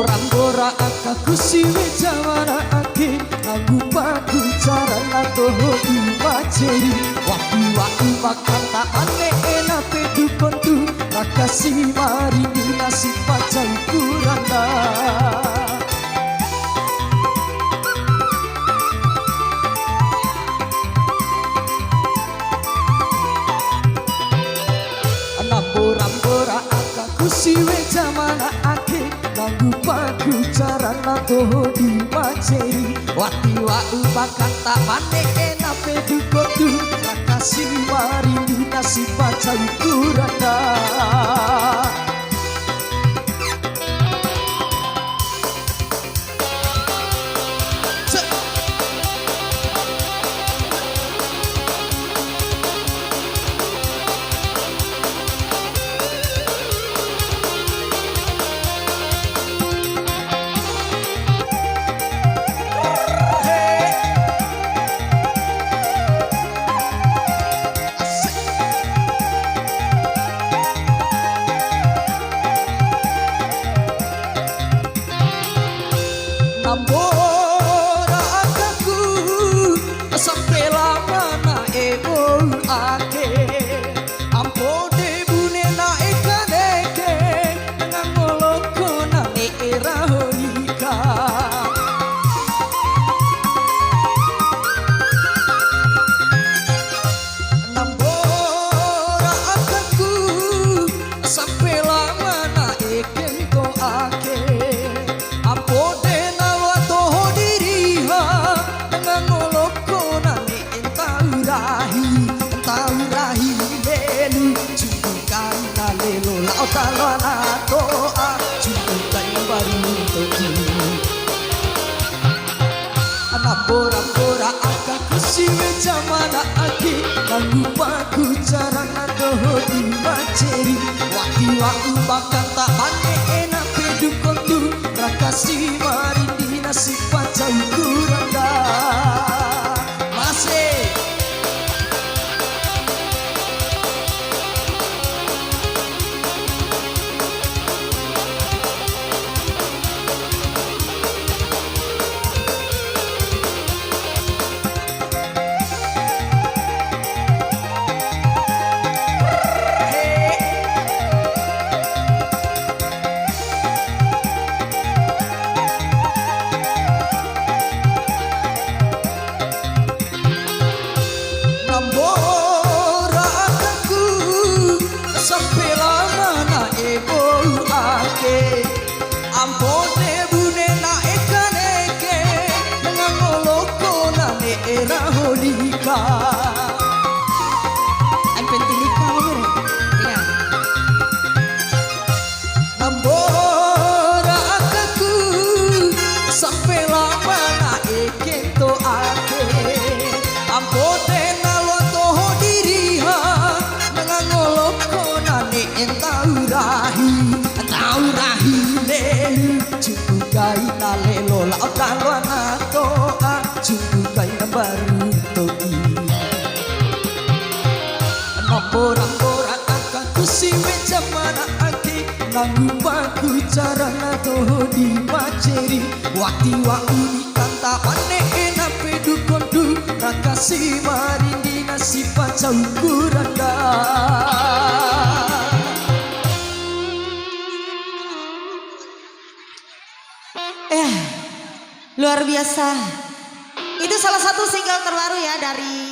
Rambora akaku siwe jamana ake Nganggu paku cara nato hobi maceri Waki-waki makan tak aneh enak pedu kontu Rakasi mari nasi pacang kuranda Rambora akaku siwe jamana ake Nganggu paku cara nato di maceri Wati-wati makan tak panek enak pedu kodu Rakasi mari nasi pacang kuranda Rambora akaku sampai lama na ego ake Ampo debune na ekaneke Dengan moloko na era honika Rambora akaku sampai lama na ekento ake Ampo Talana toa jumpai baru toki Rambora akaku siwe jamana ake Nganggu paku cara nato di maceri Waki-waki makan tak aneh enak pedu kontu Rakasi mari nasi pacang kuranda Masih Rambora akaku sampai lama na ego ake Ampo debune na ekaneke Dengan moloko na era honika I'm pentilika ya Rambora akaku sampai lama na ekento ake Ampo Taurahi lelu Cukukai na lelo lao talwana toa Cukukai na baru toki Rambora akaku siwe jamana ake Nganggu paku cara nato di maceri Wati-wati ikan tak aneh enak pedu kondu Rakasi mari nasi pacang kuranda Luar biasa. Itu salah satu single terbaru ya dari